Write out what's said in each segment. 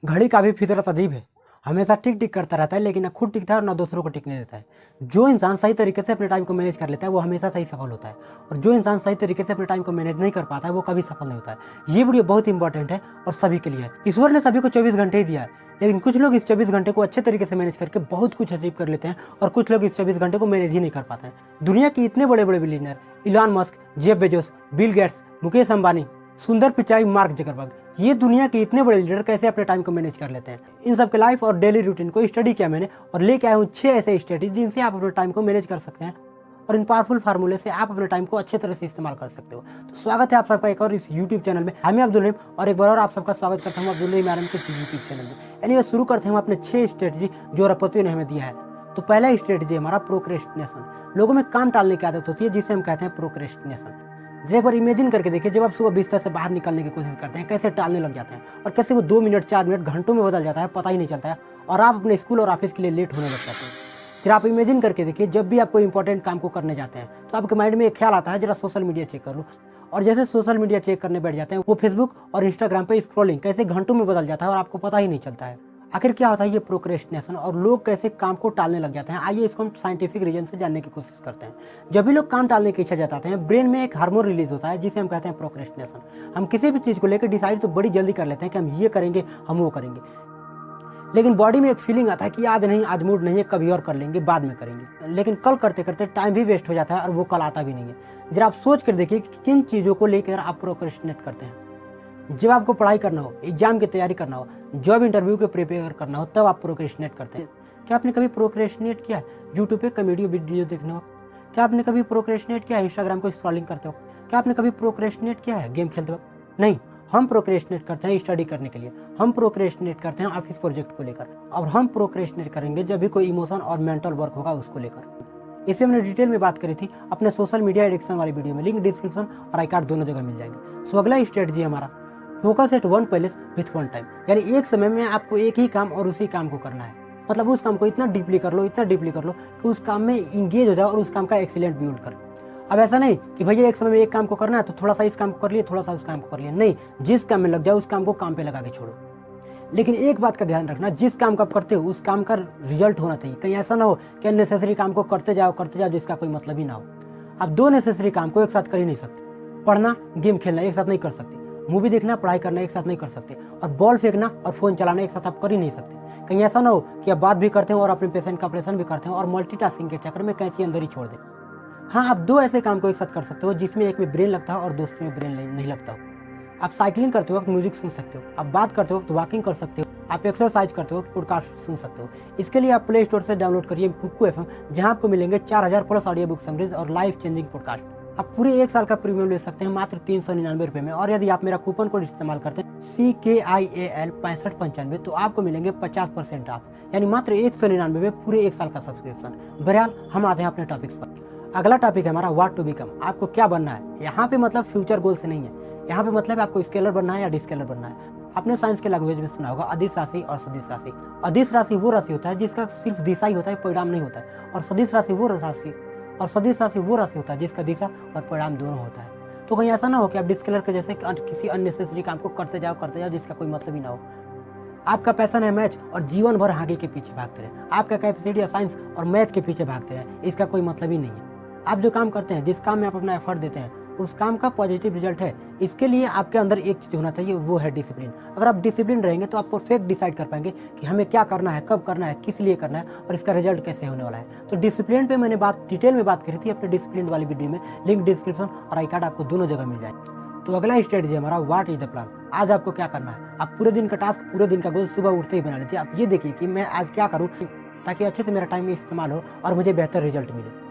घड़ी का भी फितरत अजीब है। हमेशा टिक टिक करता रहता है, लेकिन ना खुद टिकता है और ना दूसरों को टिकने देता है। जो इंसान सही तरीके से अपने टाइम को मैनेज कर लेता है वो हमेशा सही सफल होता है, और जो इंसान सही तरीके से अपने टाइम को मैनेज नहीं कर पाता है वो कभी सफल नहीं होता है। ये वीडियो बहुत इंपॉर्टेंट है और सभी के लिए है। ईश्वर ने सभी को 24 घंटे ही दिया है, लेकिन कुछ लोग इस 24 घंटे को अच्छे तरीके से मैनेज करके बहुत कुछ अचीव कर लेते हैं, और कुछ लोग इस 24 घंटे को मैनेज ही नहीं कर पाते हैं। दुनिया के इतने बड़े बड़े billionaire Elon Musk, Jeff Bezos, Bill Gates, Mukesh Ambani, सुंदर पिचाई, मार्क जकरबर्ग, ये दुनिया के इतने बड़े लीडर कैसे अपने टाइम को मैनेज कर लेते हैं। इन सब के लाइफ और डेली रूटीन को स्टडी किया मैंने, और लेके आया हूँ 6 ऐसे स्ट्रेटेजी जिनसे आप अपने टाइम को मैनेज कर सकते हैं, और इन पावरफुल फार्मूले से आप अपने टाइम को अच्छे तरह से इस्तेमाल कर सकते हो। तो स्वागत है आप सबका एक और इस यूट्यूब चैनल में। मैं अब्दुल रहीम, और एक बार और आप सबका स्वागत करता हूँ अब्दुल रहीम आरएम के यूट्यूब चैनल में। एनीवे, शुरू करते हैं अपने 6 स्ट्रेटेजी जो अरबपतियों ने हमें दिया है। तो पहला स्ट्रेटेजी है हमारा प्रोक्रेस्टिनेशन। लोगों में काम टालने की आदत होती है जिसे हम कहते हैं प्रोक्रेस्टिनेशन। एक बार इमेजिन करके देखिए, जब आप सुबह बिस्तर से बाहर निकलने की कोशिश करते हैं, कैसे टालने लग जाते हैं, और कैसे वो 2 मिनट 4 मिनट घंटों में बदल जाता है, पता ही नहीं चलता है, और आप अपने स्कूल और ऑफिस के लिए लेट होने लग जाते हैं। फिर आप इमेजिन करके देखिए, जब भी आप कोई इंपॉर्टेंट काम को करने जाते हैं तो आपके माइंड में एक ख्याल आता है, जरा सोशल मीडिया चेक कर लूँ, और जैसे सोशल मीडिया चेक करने बैठ जाते हैं, वो फेसबुक और इंस्टाग्राम पे स्क्रॉलिंग कैसे घंटों में बदल जाता है और आपको पता ही नहीं चलता है। आखिर क्या होता है ये प्रोक्रेस्टिनेशन, और लोग कैसे काम को टालने लग जाते हैं? आइए इसको हम साइंटिफिक रीजन से जानने की कोशिश करते हैं। जब भी लोग काम टालने की इच्छा जताते हैं, ब्रेन में एक हार्मोन रिलीज होता है जिसे हम कहते हैं प्रोक्रेस्टिनेशन। हम किसी भी चीज़ को लेकर डिसाइड तो बड़ी जल्दी कर लेते हैं कि हम ये करेंगे, हम वो करेंगे, लेकिन बॉडी में एक फीलिंग आता है कि आज नहीं, आज मूड नहीं है, कभी और कर लेंगे, बाद में करेंगे। लेकिन कल करते करते टाइम भी वेस्ट हो जाता है और वो कल आता भी नहीं है। जरा आप सोच कर देखिए कि किन चीज़ों को लेकर आप प्रोक्रेस्टिनेट करते हैं। जब आपको पढ़ाई करना हो, एग्जाम की तैयारी करना हो, जॉब इंटरव्यू के प्रिपेयर करना हो, तब आप प्रोक्रेस्टिनेट करते हैं। क्या आपने कभी प्रोक्रेस्टिनेट किया है यूट्यूब पे कॉमेडी वीडियो देखने वक्त? क्या आपने कभी प्रोक्रेस्टिनेट किया है इंस्टाग्राम को स्क्रॉलिंग करते वक्त? क्या आपने कभी प्रोक्रेस्टिनेट किया है गेम खेलते वक्त? नहीं, हम प्रोक्रेस्टिनेट करते हैं स्टडी करने के लिए, हम प्रोक्रेस्टिनेट करते हैं ऑफिस प्रोजेक्ट को लेकर, और हम प्रोक्रेस्टिनेट करेंगे जब भी कोई इमोशन और मेंटल वर्क होगा उसको लेकर। इसे हमने डिटेल में बात करी थी अपने सोशल मीडिया एडिक्शन वाली वीडियो में, लिंक डिस्क्रिप्शन और आई कार्ड दोनों जगह मिल जाएंगे। सो अगला स्ट्रेटजी हमारा focus at one place with one time, यानी एक समय में आपको एक ही काम और उसी काम को करना है। मतलब उस काम को इतना डीपली कर लो, इतना डीपली कर लो कि उस काम में इंगेज हो जाओ और उस काम का एक्सीलेंट बिल्ड कर। अब ऐसा नहीं कि भैया एक समय में एक काम को करना है तो थोड़ा सा इस काम को कर लिए, थोड़ा सा उस काम को कर लिए। नहीं, जिस काम में लग जाओ उस काम को काम पे लगा के छोड़ो। लेकिन एक बात का ध्यान रखना, जिस काम को आप करते हो उस काम का रिजल्ट होना चाहिए। कहीं ऐसा ना हो कि अननेसेसरी काम को करते जाओ जिसका कोई मतलब ही ना हो। आप 2 नेसेसरी काम को एक साथ कर ही नहीं सकते। पढ़ना, गेम खेलना एक साथ नहीं कर सकते, मूवी देखना, पढ़ाई करना एक साथ नहीं कर सकते, और बॉल फेंकना और फोन चलाना एक साथ आप कर ही नहीं सकते। कहीं ऐसा ना हो कि आप बात भी करते हो और अपने पेशेंट का ऑपरेशन भी करते हो और मल्टीटास्किंग के चक्कर में कैंची अंदर ही छोड़ दे। हाँ, आप 2 ऐसे काम को एक साथ कर सकते हो जिसमें एक में ब्रेन लगता है और दूसरे में ब्रेन नहीं लगता हो। आप साइकिलिंग करते वक्त म्यूजिक सुन सकते हो, आप बात करते वक्त वॉकिंग कर सकते हो, आप एक्सरसाइज करते वक्त पॉडकास्ट सुन सकते हो। इसके लिए आप प्ले स्टोर से डाउनलोड करिए कुकू FM, जहाँ आपको मिलेंगे 4000 प्लस ऑडियो बुक समरीज और लाइफ चेंजिंग पॉडकास्ट। आप पूरे 1 साल का प्रीमियम ले सकते हैं मात्र 399 रुपये में, और यदि आप मेरा कूपन कोड इस्तेमाल करते हैं CKIAL 6595 तो आपको मिलेंगे 50% ऑफ, यानी मात्र 199 में पूरे 1 साल का सब्सक्रिप्शन। बहरहाल, हम आते हैं अपने टॉपिक्स पर। अगला टॉपिक है हमारा व्हाट टू बिकम, आपको क्या बनना है। यहाँ पे मतलब फ्यूचर गोल से नहीं है, यहाँ पे मतलब आपको स्केलर बनना है या डिस्केलर बनना है। आपने साइंस के लैंग्वेज में सुना होगा अदिश राशि और सदिश राशि। अदिश राशि वो राशि होता है जिसका सिर्फ दिशा ही होता है, परिणाम नहीं होता है, और सदिश राशि वो राशि होता है जिसका दिशा और परिणाम दोनों होता है। तो कहीं ऐसा ना हो कि आप डिस्केलर के जैसे किसी अननेसेसरी काम को करते जाओ जिसका कोई मतलब ही ना हो। आपका पैशन है मैच और जीवन भर आगे के पीछे भागते रहे, आपका कैपेसिटी है साइंस और मैथ के पीछे भागते रहे, इसका कोई मतलब ही नहीं है। आप जो काम करते हैं, जिस काम में आप अपना एफर्ट देते हैं, उस काम का पॉजिटिव रिजल्ट है। इसके लिए आपके अंदर एक चीज़ होना चाहिए, वो है डिसिप्लिन। अगर आप डिसिप्लिन रहेंगे तो आप परफेक्ट डिसाइड कर पाएंगे कि हमें क्या करना है, कब करना है, किस लिए करना है, और इसका रिजल्ट कैसे होने वाला है। तो डिसिप्लिन पे मैंने डिटेल में बात करी थी अपने डिसिप्लिन वाली वीडियो में, लिंक डिस्क्रिप्शन और आई कार्ड आपको दोनों जगह मिल जाए। तो अगला स्ट्रेटजी हमारा व्हाट इज द प्लान। आज आपको क्या करना है। आप पूरे दिन का टास्क, पूरे दिन का गोल सुबह उठते ही बना लीजिए। आप ये देखिए कि मैं आज क्या करूँ ताकि अच्छे से मेरा टाइम इस्तेमाल हो और मुझे बेहतर रिजल्ट मिले।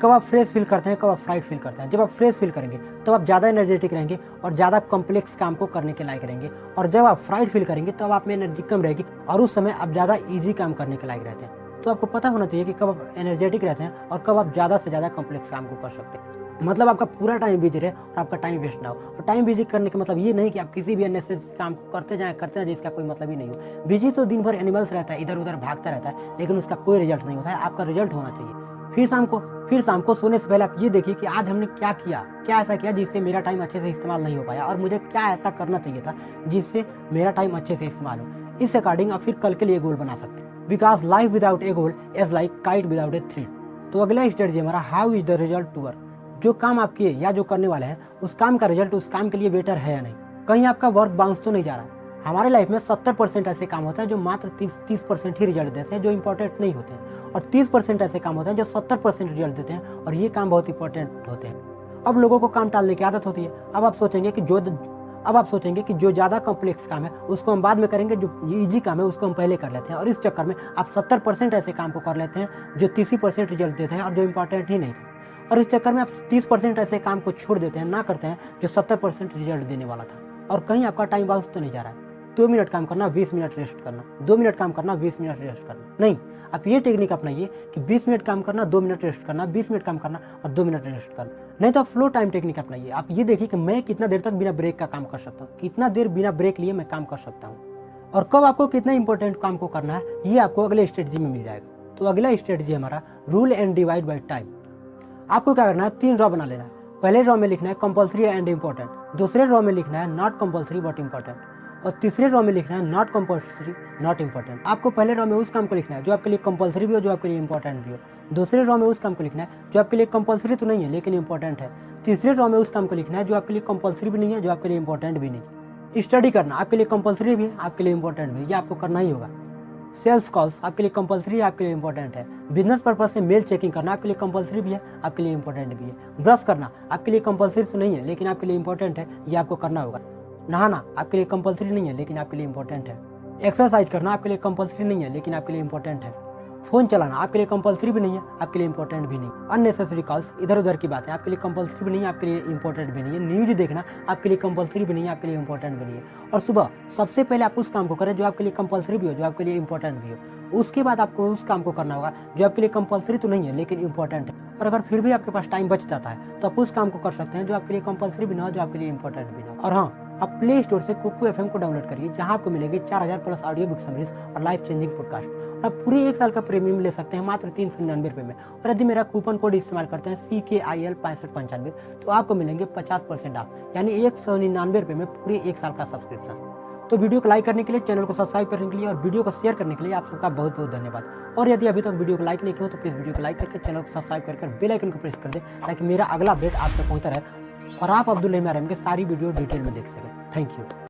कब आप फ्रेश फील करते हैं, कब आप फ्राइड फील करते हैं। जब आप फ्रेश फील करेंगे तब आप ज़्यादा एनर्जेटिक रहेंगे और ज़्यादा कॉम्प्लेक्स काम को करने के लायक रहेंगे, और जब आप फ्राइड फील करेंगे तब आप में एनर्जी कम रहेगी और उस समय आप ज़्यादा ईजी काम करने के लायक रहते हैं। तो आपको पता होना चाहिए कि कब आप एनर्जेटिक रहते हैं और कब आप ज़्यादा से ज़्यादा कॉम्प्लेक्स काम को कर सकते हैं। मतलब आपका पूरा टाइम बिजी रहे और आपका टाइम वेस्ट ना हो। और टाइम बिजी करने का मतलब ये नहीं कि आप किसी भी अननेसेसरी काम को करते जाएं जिसका कोई मतलब ही नहीं हो। बिजी तो दिन भर एनिमल्स रहता है, इधर उधर भागता रहता है, लेकिन उसका कोई रिजल्ट नहीं होता है। आपका रिजल्ट होना चाहिए। फिर शाम को सोने से पहले आप ये देखिए कि आज हमने क्या किया, क्या ऐसा किया जिससे मेरा टाइम अच्छे से इस्तेमाल नहीं हो पाया और मुझे क्या ऐसा करना चाहिए था जिससे मेरा टाइम अच्छे से इस्तेमाल हो। इस अकॉर्डिंग आप फिर कल के लिए गोल बना सकते हैं। Because life without a goal is like kite without a thread. तो अगला स्ट्रेटजी हमारा how is the result to work. जो काम आप किए या जो करने वाले हैं उस काम का रिजल्ट उस काम के लिए बेटर है या नहीं, कहीं आपका वर्क बाउंस तो नहीं जा रहा है। हमारे लाइफ में 70% ऐसे काम होते हैं जो मात्र 30% ही रिजल्ट देते हैं, जो इंपॉर्टेंट नहीं होते हैं, और 30% ऐसे काम होते हैं जो 70% रिजल्ट देते हैं और ये काम बहुत इंपॉर्टेंट होते हैं। अब लोगों को काम टालने की आदत होती है। अब आप सोचेंगे कि जो ज़्यादा कॉम्प्लेक्स काम है उसको हम बाद में करेंगे, जो ईजी काम है उसको हम पहले कर लेते हैं, और इस चक्कर में आप 70% ऐसे काम को कर लेते हैं जो 30% रिजल्ट देते हैं और जो इंपॉर्टेंट ही नहीं थे, और इस चक्कर में आप 30% ऐसे काम को छोड़ देते हैं, ना करते हैं जो 70% रिजल्ट देने वाला था। और कहीं आपका टाइम बाउंस तो नहीं जा रहा है। 2 मिनट काम करना, 20 मिनट रेस्ट करना, 2 मिनट काम करना, 20 मिनट रेस्ट करना, नहीं, आप ये टेक्निक अपनाइए कि 20 मिनट काम करना, 2 मिनट रेस्ट करना, 20 मिनट काम करना और 2 मिनट रेस्ट करना। नहीं तो आप फ्लो टाइम टेक्निक अपनाइए। आप ये देखिए कि मैं कितना देर तक बिना ब्रेक का काम कर सकता हूँ, कितना देर बिना ब्रेक लिए मैं काम कर सकता हूँ, और कब आपको कितना इंपॉर्टेंट काम को करना है ये आपको अगले स्ट्रेटजी में मिल जाएगा। तो अगला स्ट्रेटजी हमारा rule and divide by time. आपको क्या करना है, 3 रॉ बना लेना है। पहले रॉ में लिखना है कंपल्सरी एंड इम्पोर्टेंट, दूसरे रॉ में लिखना है नॉट कंपल्सरी बट इम्पोर्टेंट, और तीसरे रॉ में लिखना है नॉट कंपल्सरी नॉट इम्पोर्टेंट। आपको पहले रॉ में उस काम को लिखना है जो आपके लिए कंपल्सरी भी हो, जो आपके लिए इंपॉर्टेंट भी हो। दूसरे रॉ में उस काम को लिखना है जो आपके लिए कंपल्सरी तो नहीं है लेकिन इंपॉर्टेंट है। तीसरे रॉ में उस काम को लिखना है जो आपके लिए कंपल्सरी भी नहीं है, जो आपके लिए इंपॉर्टेंट भी नहीं है। स्टडी करना आपके लिए कंपल्सरी भी है, आपके लिए इंपॉर्टेंट भी है, ये आपको करना ही होगा। सेल्स कॉल्स आपके लिए कंपल्सरी है, आपके लिए इंपॉर्टेंट है। बिजनेस पर्पज से मेल चेकिंग करना आपके लिए कंपल्सरी भी है, आपके लिए इंपॉर्टेंट भी है। ब्रश करना आपके लिए कंपल्सरी तो नहीं है लेकिन आपके लिए इंपॉर्टेंट है, ये आपको करना होगा। नहाना आपके लिए कंपल्सरी नहीं है लेकिन आपके लिए इंपॉर्टेंट है। एक्सरसाइज करना आपके लिए कंपल्सरी नहीं है लेकिन आपके लिए इंपॉर्टेंट है। फोन चलाना आपके लिए कंपल्सरी भी नहीं है, आपके लिए इंपॉर्टेंट भी नहीं। अननेसेसरी कॉल्स, इधर उधर की बातें आपके लिए कंपल्सरी भी नहीं है, आपके लिए इंपॉर्टेंट भी नहीं है। न्यूज देखना आपके लिए कंपल्सरी भी नहीं है, आपके लिए इंपॉर्टेंट भी नहीं है। और सुबह सबसे पहले आप उस काम को करें जो आपके लिए कंपल्सरी भी हो, जो आपके लिए इंपॉर्टेंट भी हो। उसके बाद आपको उस काम को करना होगा जो आपके लिए कंपल्सरी तो नहीं है लेकिन इंपॉर्टेंट है। और अगर फिर भी आपके पास टाइम बच जाता है तो आप उस काम को कर सकते हैं जो आपके लिए कंपल्सरी भी ना हो, जो आपके लिए इंपॉर्टेंट भी ना हो। और हाँ, आप प्ले स्टोर से कुकू FM को डाउनलोड करिए, जहां आपको मिलेंगे 4000 प्लस ऑडियो बुक समरीज और लाइफ चेंजिंग पॉडकास्ट। और आप पूरे 1 साल का प्रीमियम ले सकते हैं मात्र 399 रुपये में। और यदि मेरा कूपन कोड इस्तेमाल करते हैं CKIL 6595 तो आपको मिलेंगे 50% ऑफ, यानी 199 रुपये में पूरे 1 साल का सब्सक्रिप्शन। तो वीडियो को लाइक करने के लिए, चैनल को सब्सक्राइब करने के लिए और वीडियो को शेयर करने के लिए आप सबका बहुत बहुत धन्यवाद। और यदि अभी तक वीडियो को लाइक नहीं किया हो तो प्लीज़ वीडियो को लाइक करके चैनल को सब्सक्राइब करके बेल आइकन को प्रेस कर दें ताकि मेरा अगला अपडेट आप तक पहुंचता रहे और आप अब्दुल रहीम के सारी वीडियो डिटेल में देख सकें। Thank you.